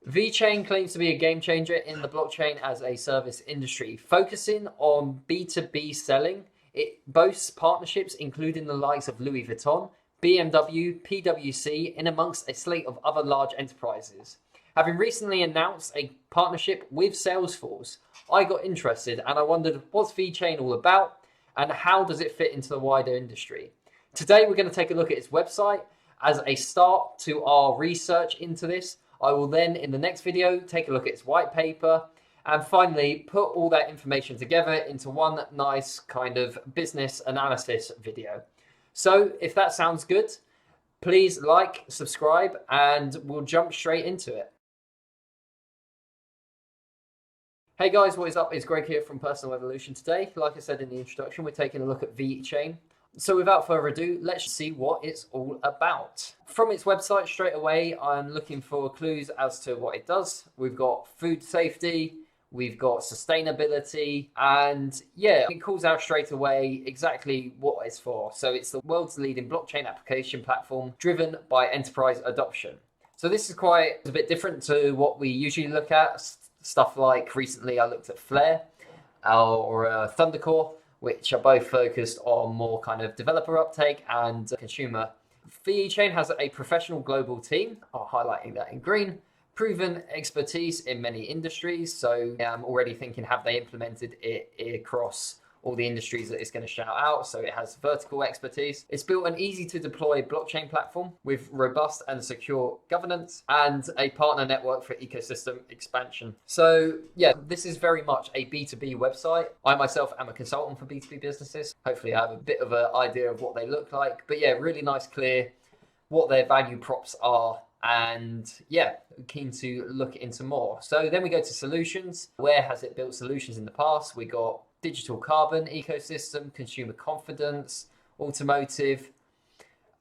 VeChain claims to be a game changer in the blockchain as a service industry, focusing on B2B selling. It boasts partnerships including the likes of Louis Vuitton, BMW, PwC, in amongst a slate of other large enterprises. Having recently announced a partnership with Salesforce, I got interested and I wondered, what's VeChain all about and how does it fit into the wider industry? Today we're going to take a look at its website as a start to our research into this. I will then, in the next video, take a look at its white paper and finally put all that information together into one nice kind of business analysis video. So if that sounds good, please like, subscribe, and we'll jump straight into it. Hey guys, what is up? It's Greg here from Personal Evolution. Today, like I said in the introduction, we're taking a look at VeChain. So without further ado, let's see what it's all about. From its website straight away, I'm looking for clues as to what it does. We've got food safety, we've got sustainability, and yeah, it calls out straight away exactly what it's for. So it's the world's leading blockchain application platform driven by enterprise adoption. So this is quite a bit different to what we usually look at. Stuff like recently I looked at Flare or Thundercore, which are both focused on more kind of developer uptake and consumer. VeChain has a professional global team, highlighting that in green, proven expertise in many industries. So I'm already thinking, have they implemented it across all the industries that it's going to shout out? So it has vertical expertise. It's built an easy to deploy blockchain platform with robust and secure governance and a partner network for ecosystem expansion. So yeah, this is very much a B2B website. I myself am a consultant for B2B businesses. Hopefully I have a bit of an idea of what they look like, but yeah, really nice, clear what their value props are. And yeah, keen to look into more. So then we go to solutions. Where has it built solutions in the past? We got digital carbon ecosystem, consumer confidence, automotive,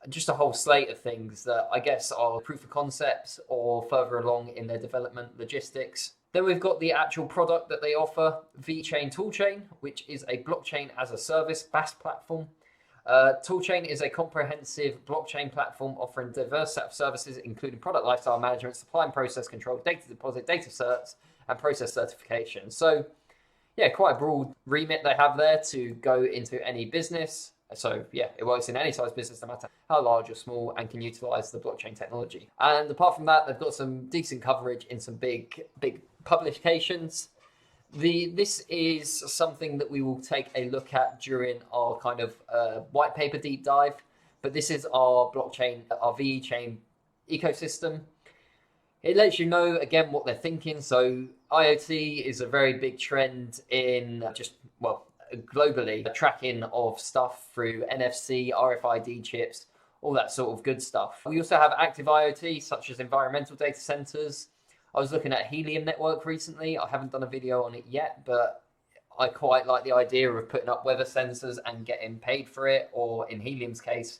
just a whole slate of things that I guess are proof of concepts or further along in their development, logistics. Then we've got the actual product that they offer, VeChain Toolchain, which is a blockchain as a service BaaS platform. Toolchain is a comprehensive blockchain platform offering a diverse set of services, including product lifecycle management, supply and process control, data deposit, data certs, and process certification. So yeah, quite a broad remit they have there to go into any business. So yeah, it works in any size business, no matter how large or small, and can utilize the blockchain technology. And apart from that, they've got some decent coverage in some big publications. This is something that we will take a look at during our kind of white paper deep dive. But this is our blockchain, our VeChain ecosystem. It lets you know, again, what they're thinking. So IoT is a very big trend in globally, tracking of stuff through NFC, RFID chips, all that sort of good stuff. We also have active IoT, such as environmental data centers. I was looking at Helium Network recently. I haven't done a video on it yet, but I quite like the idea of putting up weather sensors and getting paid for it, or in Helium's case,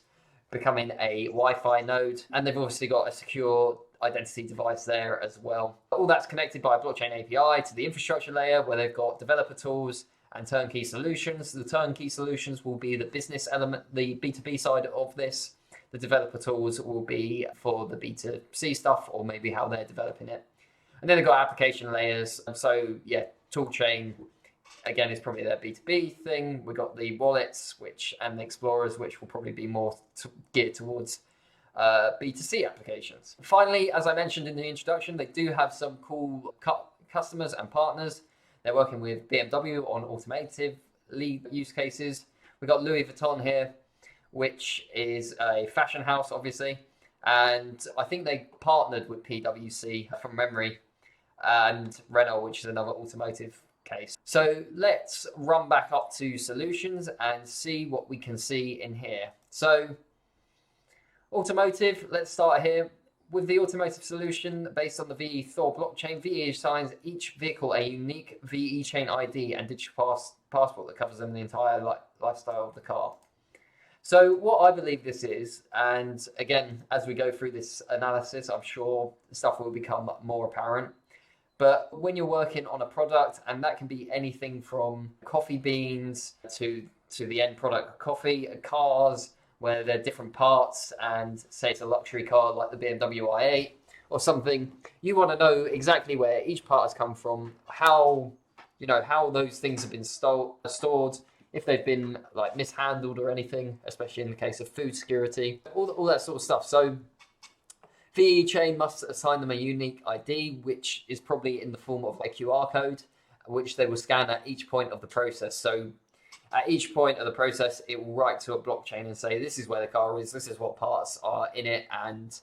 becoming a Wi-Fi node. And they've obviously got a secure identity device there as well. All that's connected by a blockchain API to the infrastructure layer where they've got developer tools and turnkey solutions. The turnkey solutions will be the business element, the B2B side of this. The developer tools will be for the B2C stuff or maybe how they're developing it. And then they've got application layers. And so yeah, Toolchain, again, is probably their B2B thing. We've got the wallets and the explorers, which will probably be more geared towards B2C applications. Finally, as I mentioned in the introduction, they do have some cool customers and partners. They're working with BMW on automotive use cases. We've got Louis Vuitton here, which is a fashion house, obviously. And I think they partnered with PwC from memory, and Renault, which is another automotive case. So let's run back up to solutions and see what we can see in here. So automotive, let's start here. With the automotive solution based on the VeChain blockchain, VE assigns each vehicle a unique VeChain ID and digital passport that covers them the entire lifestyle of the car. So what I believe this is, and again, as we go through this analysis, I'm sure stuff will become more apparent. But when you're working on a product, and that can be anything from coffee beans to the end product, coffee, cars, where there are different parts, and say it's a luxury car like the BMW i8, or something, you want to know exactly where each part has come from, how those things have been stored, if they've been like mishandled or anything, especially in the case of food security, all that sort of stuff. So VeChain must assign them a unique ID, which is probably in the form of a QR code, which they will scan at each point of the process. So at each point of the process, it will write to a blockchain and say, this is where the car is, this is what parts are in it, and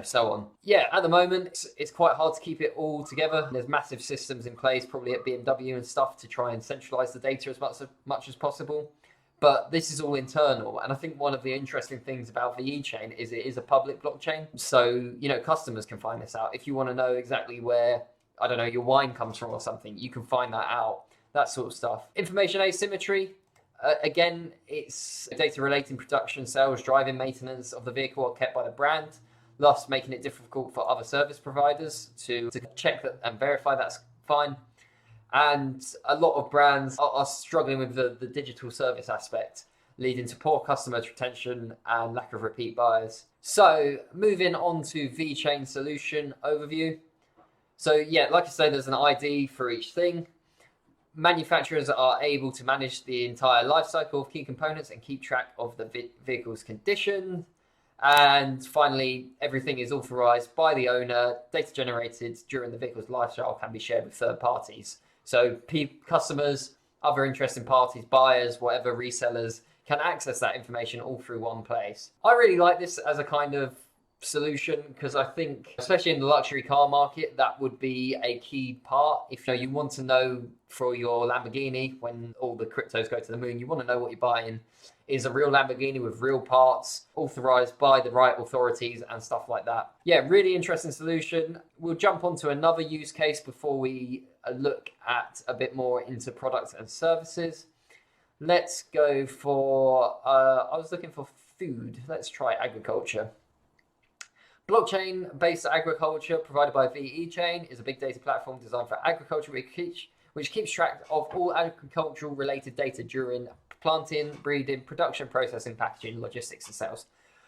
so on. Yeah, at the moment, it's quite hard to keep it all together. There's massive systems in place, probably at BMW and stuff, to try and centralize the data as much as possible. But this is all internal. And I think one of the interesting things about VeChain is it is a public blockchain. So, customers can find this out. If you want to know exactly where, I don't know, your wine comes from or something, you can find that out, that sort of stuff. Information asymmetry. Again, it's data relating production, sales, driving, maintenance of the vehicle are kept by the brand, thus making it difficult for other service providers to check that and verify that's fine. And a lot of brands are struggling with the digital service aspect, leading to poor customer retention and lack of repeat buyers. So moving on to VeChain solution overview. So yeah, like I say, there's an ID for each thing. Manufacturers are able to manage the entire life cycle of key components and keep track of the vehicle's condition. And finally, everything is authorized by the owner. Data generated during the vehicle's lifestyle can be shared with third parties. So customers, other interested parties, buyers, whatever, resellers, can access that information all through one place. I really like this as a kind of solution because I think, especially in the luxury car market, that would be a key part. If you want to know for your Lamborghini, when all the cryptos go to the moon, you want to know what you're buying is a real Lamborghini with real parts, authorized by the right authorities and stuff like that. Yeah, really interesting solution. We'll jump onto another use case before we look at a bit more into products and services. Let's go for, I was looking for food. Let's try agriculture. Blockchain-based agriculture provided by VeChain is a big data platform designed for agriculture, which keeps track of all agricultural-related data during planting, breeding, production, processing, packaging, logistics, and sales.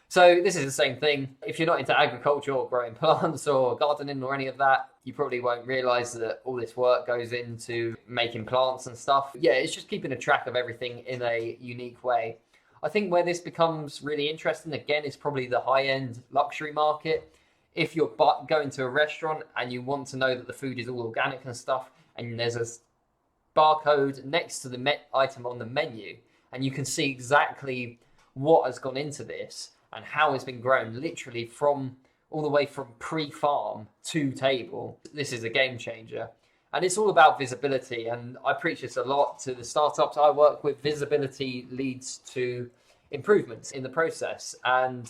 So this is the same thing. If you're not into agriculture or growing plants or gardening or any of that, you probably won't realize that all this work goes into making plants and stuff. Yeah, it's just keeping a track of everything in a unique way. I think where this becomes really interesting, again, is probably the high-end luxury market. If you're going to a restaurant and you want to know that the food is all organic and stuff, and there's a barcode next to the item on the menu, and you can see exactly what has gone into this and how it's been grown, literally all the way from pre-farm to table. This is a game changer. And it's all about visibility. And I preach this a lot to the startups I work with. Visibility leads to improvements in the process. And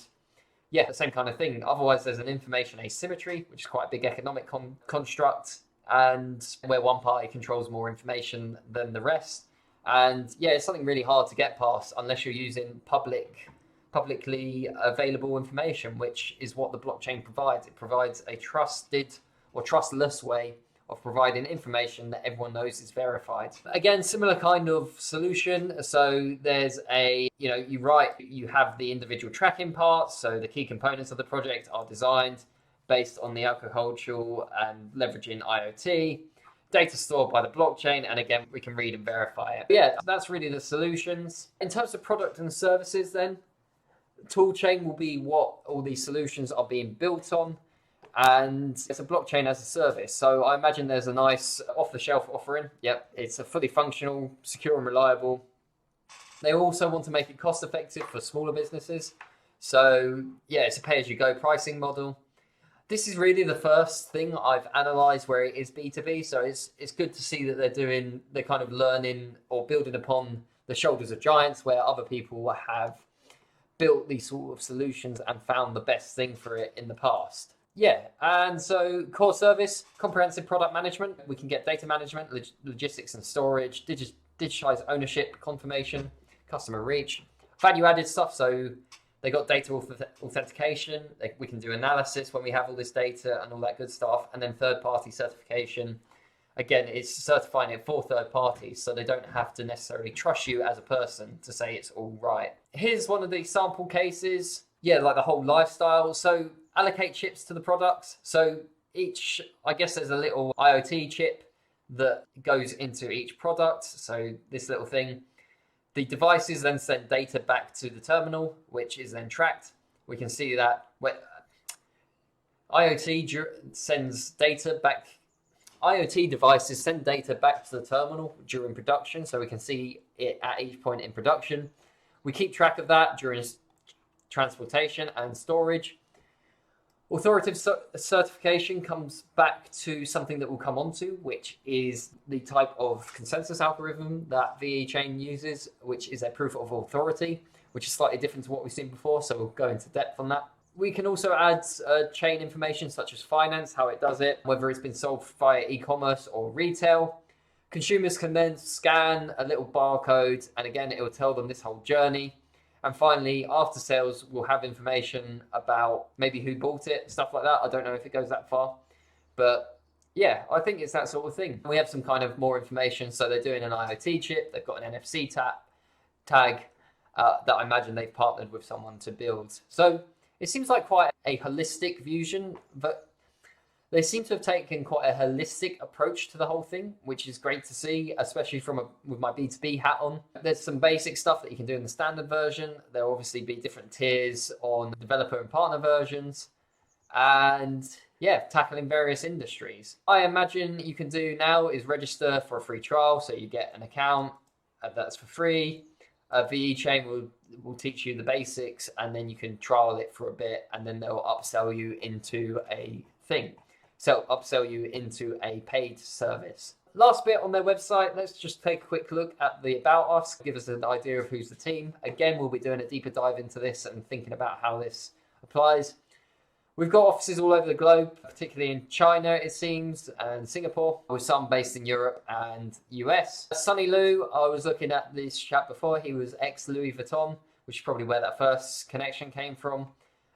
yeah, the same kind of thing. Otherwise, there's an information asymmetry, which is quite a big economic construct, and where one party controls more information than the rest. And yeah, it's something really hard to get past unless you're using publicly available information, which is what the blockchain provides. It provides a trusted or trustless way of providing information that everyone knows is verified. Again, similar kind of solution. So there's you have the individual tracking parts. So the key components of the project are designed based on the agricultural and leveraging IoT. Data stored by the blockchain, and again, we can read and verify it. But yeah, that's really the solutions. In terms of product and services then, Toolchain will be what all these solutions are being built on. And it's a blockchain as a service. So I imagine there's a nice off-the-shelf offering. Yep, it's a fully functional, secure and reliable. They also want to make it cost-effective for smaller businesses. So yeah, it's a pay-as-you-go pricing model. This is really the first thing I've analyzed where it is B2B. So it's good to see that they're kind of learning or building upon the shoulders of giants where other people have built these sort of solutions and found the best thing for it in the past. Yeah, and so core service, comprehensive product management. We can get data management, logistics and storage, digitized ownership, confirmation, customer reach, value-added stuff. So they got data authentication. We can do analysis when we have all this data and all that good stuff. And then third-party certification. Again, it's certifying it for third parties, so they don't have to necessarily trust you as a person to say it's all right. Here's one of the sample cases. Yeah, like the whole lifestyle. So allocate chips to the products. So each, I guess there's a little IoT chip that goes into each product. So this little thing, the devices then send data back to the terminal, which is then tracked. We can see that IoT sends data back. IoT devices send data back to the terminal during production, so we can see it at each point in production. We keep track of that during transportation and storage. Authoritative certification comes back to something that we'll come on to, which is the type of consensus algorithm that VeChain uses, which is a proof of authority, which is slightly different to what we've seen before, so we'll go into depth on that. We can also add chain information such as finance, how it does it, whether it's been sold via e-commerce or retail. Consumers can then scan a little barcode, and again, it will tell them this whole journey. And finally, after sales, we'll have information about maybe who bought it, stuff like that. I don't know if it goes that far, but yeah, I think it's that sort of thing. We have some kind of more information. So they're doing an IoT chip. They've got an NFC tag that I imagine they've partnered with someone to build. So it seems like quite a holistic vision, but they seem to have taken quite a holistic approach to the whole thing, which is great to see, especially with my B2B hat on. There's some basic stuff that you can do in the standard version. There'll obviously be different tiers on developer and partner versions, and yeah, tackling various industries. I imagine you can do now is register for a free trial, so you get an account that's for free. VeChain will teach you the basics, and then you can trial it for a bit, and then they'll upsell you into a thing. So upsell you into a paid service. Last bit on their website, let's just take a quick look at the About Us, give us an idea of who's the team. Again, we'll be doing a deeper dive into this and thinking about how this applies. We've got offices all over the globe, particularly in China, it seems, and Singapore, with some based in Europe and US. Sonny Liu, I was looking at this chap before, he was ex-Louis Vuitton, which is probably where that first connection came from.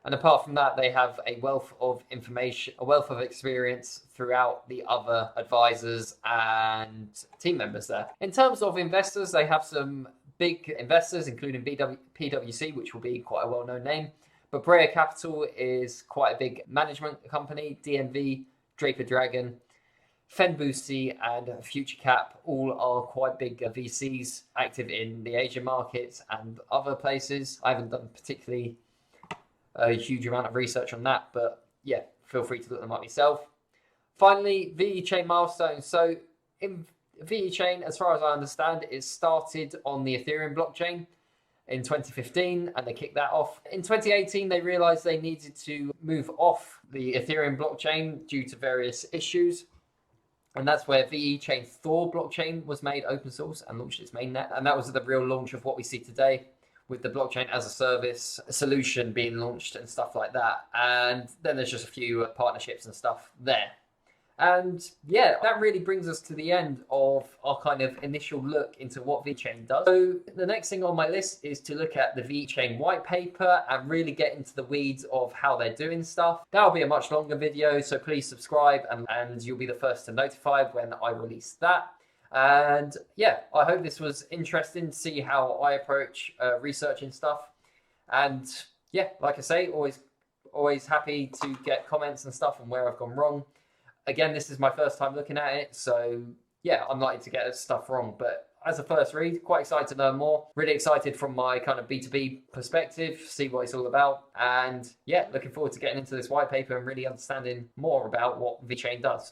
And apart from that, they have a wealth of information, a wealth of experience throughout the other advisors and team members there. In terms of investors, they have some big investors, including PwC, which will be quite a well-known name. But Brea Capital is quite a big management company. DNV, Draper Dragon, Fenboozy, and FutureCap all are quite big VCs active in the Asian markets and other places. I haven't done particularly a huge amount of research on that, but yeah, feel free to look them up yourself. Finally, VeChain milestones. So in VeChain, as far as I understand, it started on the Ethereum blockchain in 2015, and they kicked that off. In 2018, they realized they needed to move off the Ethereum blockchain due to various issues. And that's where VeChainThor blockchain was made open source and launched its mainnet. And that was the real launch of what we see today, with the blockchain as a service solution being launched and stuff like that. And then there's just a few partnerships and stuff there. And yeah, that really brings us to the end of our kind of initial look into what VeChain does. So the next thing on my list is to look at the VeChain white paper and really get into the weeds of how they're doing stuff. That'll be a much longer video, so please subscribe and you'll be the first to notify when I release that. And yeah, I hope this was interesting to see how I approach researching stuff. And yeah, like I say, always happy to get comments and stuff on where I've gone wrong. Again, this is my first time looking at it, so yeah, I'm likely to get stuff wrong. But as a first read, quite excited to learn more. Really excited from my kind of B2B perspective, see what it's all about. And yeah, looking forward to getting into this white paper and really understanding more about what VeChain does.